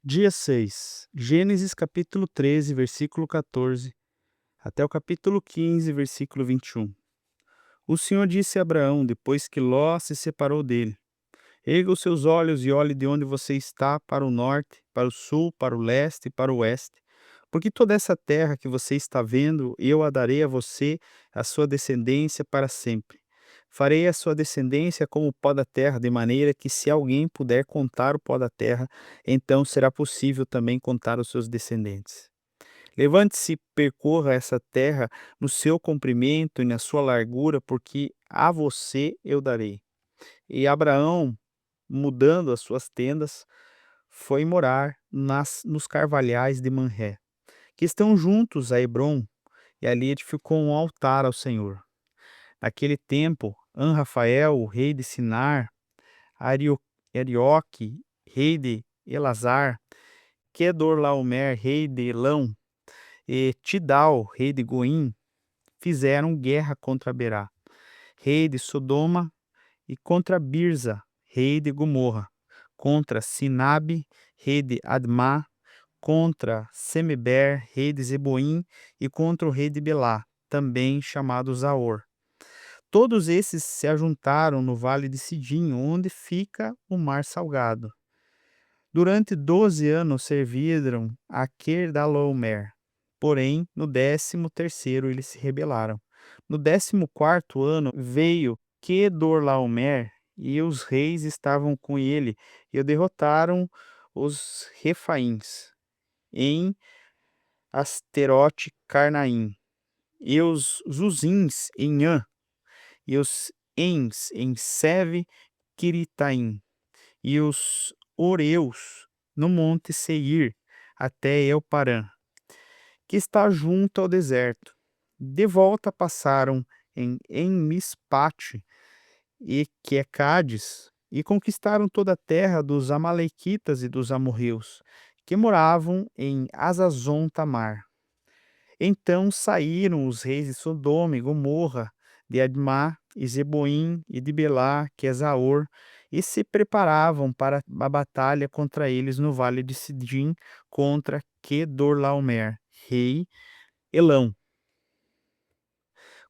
Dia 6, Gênesis capítulo 13, versículo 14, até o capítulo 15, versículo 21. O Senhor disse a Abraão, depois que Ló se separou dele: Erga os seus olhos e olhe de onde você está para o norte, para o sul, para o leste e para o oeste. Porque toda essa terra que você está vendo, eu a darei a você, a sua descendência para sempre. Farei a sua descendência como o pó da terra, de maneira que, se alguém puder contar o pó da terra, então será possível também contar os seus descendentes. Levante-se e percorra essa terra no seu comprimento e na sua largura, porque a você eu darei. E Abraão, mudando as suas tendas, foi morar nos carvalhais de Manré, que estão juntos a Hebrom, e ali edificou um altar ao Senhor. Naquele tempo, Anrafael, o rei de Sinar, Ario- Arioque, rei de Elazar, Kedorlaomer, rei de Elão, e Tidal, rei de Goim, fizeram guerra contra Berá, rei de Sodoma, e contra Birza, rei de Gomorra, contra Sinabe, rei de Admá, contra Semeber, rei de Zeboim, e contra o rei de Belá, também chamado Zaor. Todos esses se ajuntaram no vale de Sidim, onde fica o mar salgado. Durante 12 anos serviram a Querdalaomer, porém no 13º eles se rebelaram. No 14º ano veio Quedorlaomer e os reis estavam com ele e o derrotaram os Refaíns em Asterote Carnaim, e os Zuzins em Ã, e os Ens em Seve Quiritaim, e os Oreus no monte Seir, até Elparã, que está junto ao deserto. De volta passaram em Mispate e que é Cádiz, e conquistaram toda a terra dos Amalequitas e dos amorreus, que moravam em Azazon Tamar. Então saíram os reis de Sodoma e Gomorra, de Admá e Zeboim e de Belá, que é Zaor, e se preparavam para a batalha contra eles no vale de Sidim, contra Quedorlaomer, rei Elão,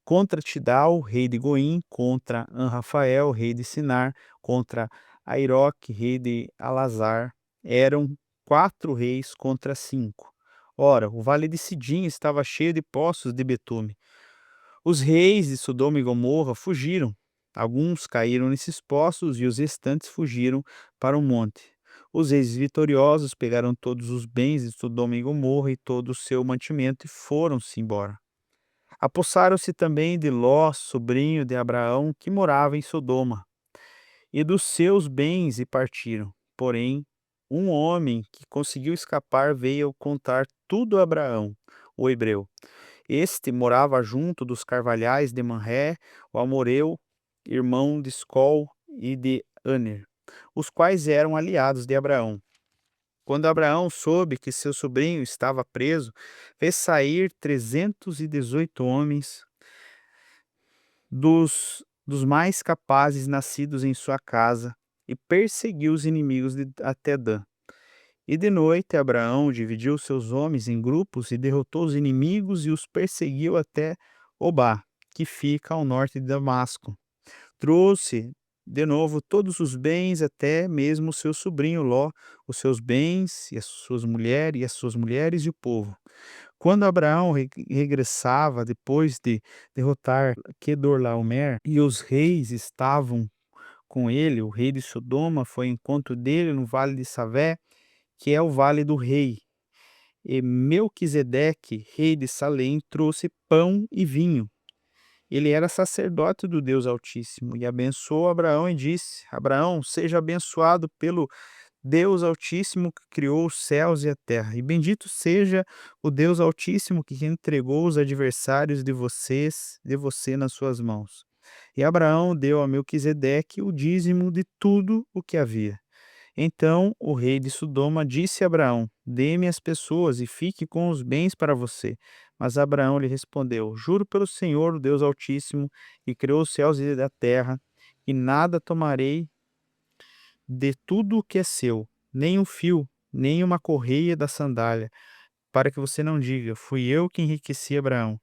contra Tidal, rei de Goim, contra Anrafael, rei de Sinar, contra Airoque, rei de Alazar. Eram 4 reis contra 5. Ora, o vale de Sidim estava cheio de poços de betume. Os reis de Sodoma e Gomorra fugiram. Alguns caíram nesses poços e os restantes fugiram para o monte. Os reis vitoriosos pegaram todos os bens de Sodoma e Gomorra e todo o seu mantimento e foram-se embora. Apossaram-se também de Ló, sobrinho de Abraão, que morava em Sodoma, e dos seus bens e partiram. Porém, um homem que conseguiu escapar veio contar tudo a Abraão, o hebreu. Este morava junto dos carvalhais de Manré, o amorreu, irmão de Escol e de Aner, os quais eram aliados de Abraão. Quando Abraão soube que seu sobrinho estava preso, fez sair 318 homens dos mais capazes nascidos em sua casa e perseguiu os inimigos até Dan. E de noite Abraão dividiu seus homens em grupos e derrotou os inimigos e os perseguiu até Obá, que fica ao norte de Damasco. Trouxe de novo todos os bens, até mesmo o seu sobrinho Ló, os seus bens e as suas mulheres e o povo. Quando Abraão regressava depois de derrotar Quedorlaomer e os reis estavam com ele, o rei de Sodoma foi ao encontro dele no vale de Savé, que é o vale do rei. E Melquisedeque, rei de Salém, trouxe pão e vinho. Ele era sacerdote do Deus Altíssimo e abençoou Abraão e disse: Abraão, seja abençoado pelo Deus Altíssimo que criou os céus e a terra, e bendito seja o Deus Altíssimo que entregou os adversários de você nas suas mãos. E Abraão deu a Melquisedeque o dízimo de tudo o que havia. Então o rei de Sodoma disse a Abraão: Dê-me as pessoas e fique com os bens para você. Mas Abraão lhe respondeu: Juro pelo Senhor, o Deus Altíssimo, que criou os céus e a terra, que nada tomarei de tudo o que é seu, nem um fio, nem uma correia da sandália, para que você não diga: fui eu que enriqueci Abraão.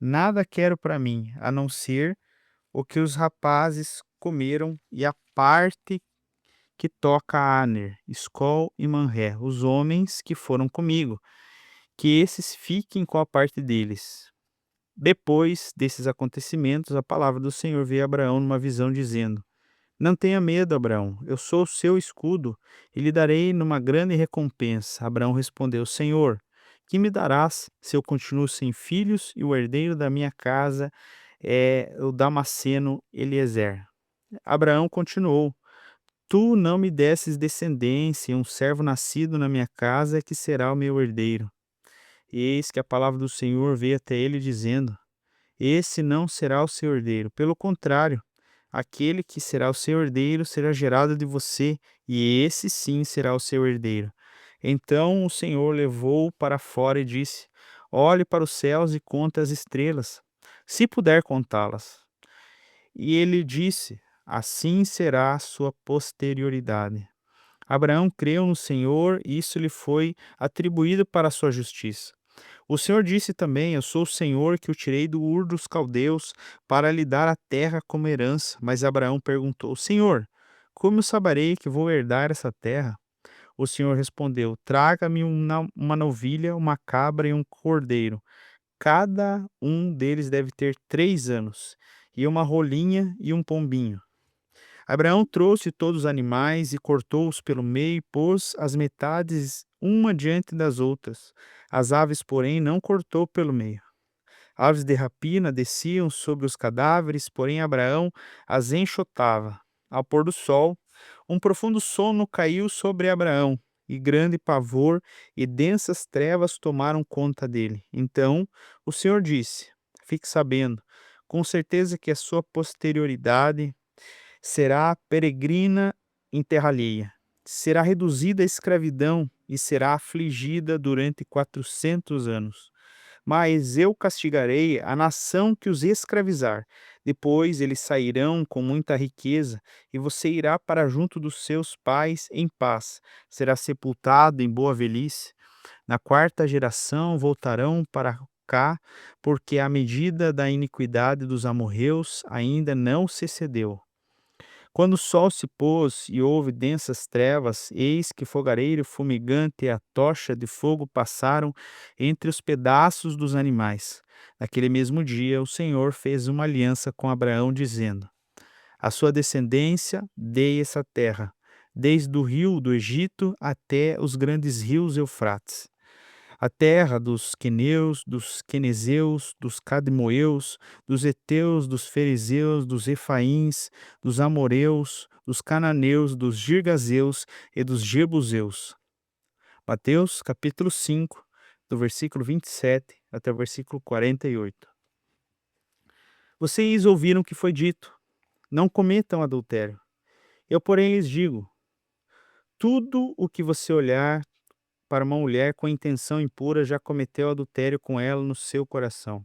Nada quero para mim, a não ser o que os rapazes comeram e a parte que toca a Aner, Escol e Manré, os homens que foram comigo, que esses fiquem com a parte deles. Depois desses acontecimentos, a palavra do Senhor veio a Abraão numa visão, dizendo: Não tenha medo, Abraão, eu sou o seu escudo e lhe darei numa grande recompensa. Abraão respondeu: Senhor, que me darás se eu continuo sem filhos e o herdeiro da minha casa é o Damasceno Eliezer? Abraão continuou: Tu não me desses descendência, e um servo nascido na minha casa é que será o meu herdeiro. Eis que a palavra do Senhor veio até ele, dizendo: Esse não será o seu herdeiro. Pelo contrário, aquele que será o seu herdeiro será gerado de você, e esse sim será o seu herdeiro. Então o Senhor levou-o para fora e disse: Olhe para os céus e conte as estrelas, se puder contá-las. E ele disse: Assim será a sua posterioridade. Abraão creu no Senhor e isso lhe foi atribuído para a sua justiça. O Senhor disse também: Eu sou o Senhor que o tirei do Ur dos Caldeus para lhe dar a terra como herança. Mas Abraão perguntou: Senhor, como saberei que vou herdar essa terra? O Senhor respondeu: Traga-me uma novilha, uma cabra e um cordeiro. Cada um deles deve ter 3 anos, e uma rolinha e um pombinho. Abraão trouxe todos os animais e cortou-os pelo meio e pôs as metades uma diante das outras. As aves, porém, não cortou pelo meio. Aves de rapina desciam sobre os cadáveres, porém Abraão as enxotava. Ao pôr do sol, um profundo sono caiu sobre Abraão, e grande pavor e densas trevas tomaram conta dele. Então o Senhor disse: Fique sabendo, com certeza que a sua posterioridade será peregrina em terra alheia, será reduzida à escravidão e será afligida durante 400 anos. Mas eu castigarei a nação que os escravizar. Depois eles sairão com muita riqueza, e você irá para junto dos seus pais em paz. Será sepultado em boa velhice. Na quarta geração voltarão para cá, porque a medida da iniquidade dos amorreus ainda não se excedeu. Quando o sol se pôs e houve densas trevas, eis que fogareiro fumegante e a tocha de fogo passaram entre os pedaços dos animais. Naquele mesmo dia, o Senhor fez uma aliança com Abraão, dizendo: A sua descendência dei essa terra, desde o rio do Egito até os grandes rios Eufrates, a terra dos queneus, dos quenezeus, dos cadmoeus, dos heteus, dos fariseus, dos refaíns, dos amoreus, dos cananeus, dos girgazeus e dos jebuseus. Mateus capítulo 5, do versículo 27 até o versículo 48. Vocês ouviram o que foi dito: não cometam adultério. Eu, porém, lhes digo: tudo o que você olhar para uma mulher com intenção impura já cometeu adultério com ela no seu coração.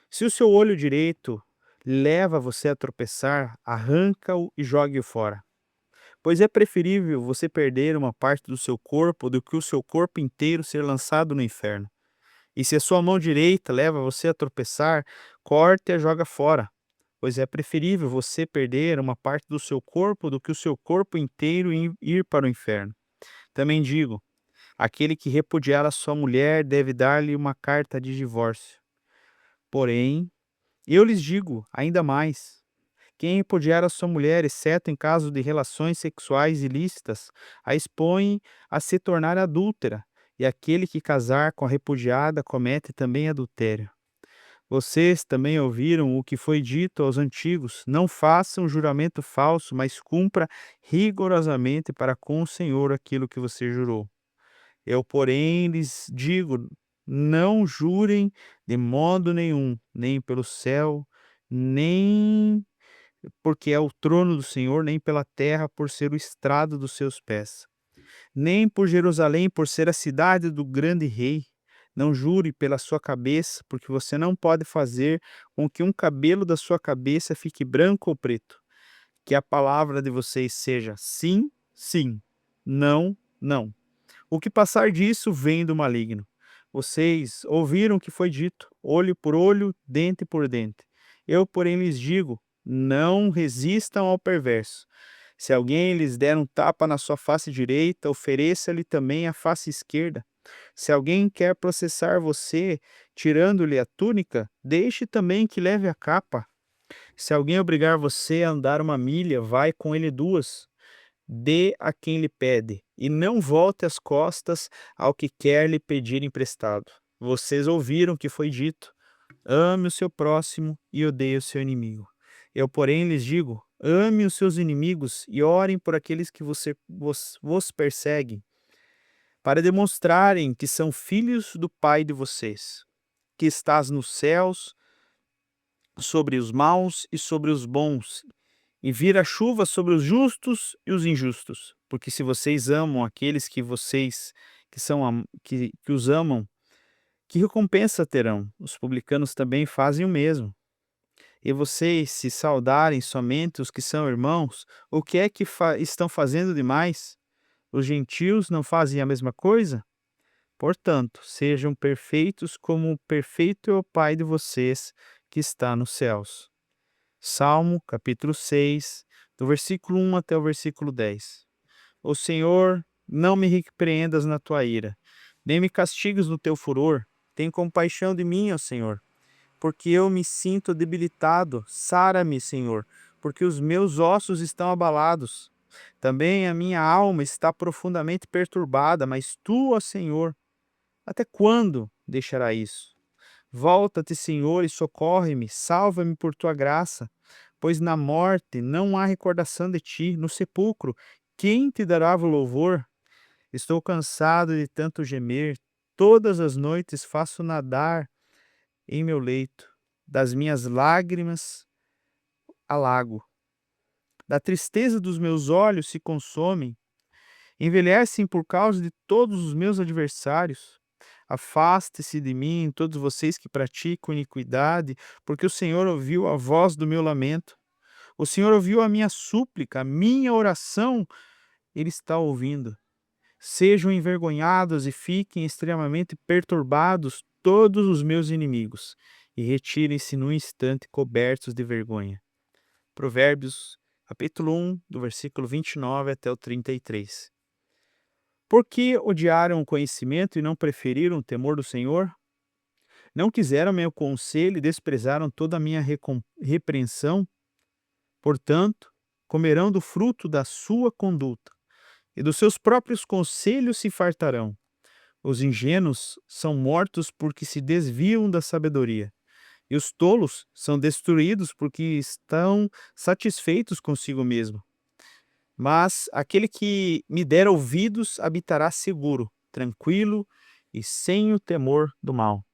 Se o seu olho direito leva você a tropeçar, arranca-o e jogue-o fora. Pois é preferível você perder uma parte do seu corpo do que o seu corpo inteiro ser lançado no inferno. E se a sua mão direita leva você a tropeçar, corte e a joga fora. Pois é preferível você perder uma parte do seu corpo do que o seu corpo inteiro ir para o inferno. Também digo: aquele que repudiar a sua mulher deve dar-lhe uma carta de divórcio. Porém, eu lhes digo ainda mais: quem repudiar a sua mulher, exceto em caso de relações sexuais ilícitas, a expõe a se tornar adúltera, e aquele que casar com a repudiada comete também adultério. Vocês também ouviram o que foi dito aos antigos: não façam juramento falso, mas cumpra rigorosamente para com o Senhor aquilo que você jurou. Eu, porém, lhes digo: não jurem de modo nenhum, nem pelo céu, nem porque é o trono do Senhor, nem pela terra, por ser o estrado dos seus pés, nem por Jerusalém, por ser a cidade do grande rei. Não jure pela sua cabeça, porque você não pode fazer com que um cabelo da sua cabeça fique branco ou preto. Que a palavra de vocês seja sim, sim, não, não. O que passar disso vem do maligno. Vocês ouviram o que foi dito, olho por olho, dente por dente. Eu, porém, lhes digo, não resistam ao perverso. Se alguém lhes der um tapa na sua face direita, ofereça-lhe também a face esquerda. Se alguém quer processar você, tirando-lhe a túnica, deixe também que leve a capa. Se alguém obrigar você a andar 1 milha, vai com ele 2. Dê a quem lhe pede, e não volte as costas ao que quer lhe pedir emprestado. Vocês ouviram o que foi dito: ame o seu próximo e odeie o seu inimigo. Eu, porém, lhes digo: ame os seus inimigos e orem por aqueles que vos perseguem, para demonstrarem que são filhos do Pai de vocês, que estás nos céus, sobre os maus e sobre os bons, e vira chuva sobre os justos e os injustos. Porque se vocês amam aqueles que os amam, que recompensa terão? Os publicanos também fazem o mesmo. E vocês, se saudarem somente os que são irmãos, o que é que estão fazendo demais? Os gentios não fazem a mesma coisa? Portanto, sejam perfeitos como perfeito é o Pai de vocês que está nos céus. Salmo, capítulo 6, do versículo 1 até o versículo 10. Ó Senhor, não me repreendas na tua ira, nem me castigues no teu furor. Tem compaixão de mim, ó Senhor, porque eu me sinto debilitado. Sara-me, Senhor, porque os meus ossos estão abalados. Também a minha alma está profundamente perturbada, mas tu, ó Senhor, até quando deixará isso? Volta-te, Senhor, e socorre-me, salva-me por tua graça, pois na morte não há recordação de ti, no sepulcro, quem te dará louvor? Estou cansado de tanto gemer, todas as noites faço nadar em meu leito, das minhas lágrimas alago. Da tristeza dos meus olhos se consomem, envelhecem por causa de todos os meus adversários. Afaste-se de mim, todos vocês que praticam iniquidade, porque o Senhor ouviu a voz do meu lamento. O Senhor ouviu a minha súplica, a minha oração, Ele está ouvindo. Sejam envergonhados e fiquem extremamente perturbados todos os meus inimigos, e retirem-se num instante cobertos de vergonha. Provérbios, capítulo 1, do versículo 29 até o 33. Por que odiaram o conhecimento e não preferiram o temor do Senhor? Não quiseram meu conselho e desprezaram toda a minha repreensão? Portanto, comerão do fruto da sua conduta, e dos seus próprios conselhos se fartarão. Os ingênuos são mortos porque se desviam da sabedoria, e os tolos são destruídos porque estão satisfeitos consigo mesmo. Mas aquele que me der ouvidos habitará seguro, tranquilo e sem o temor do mal.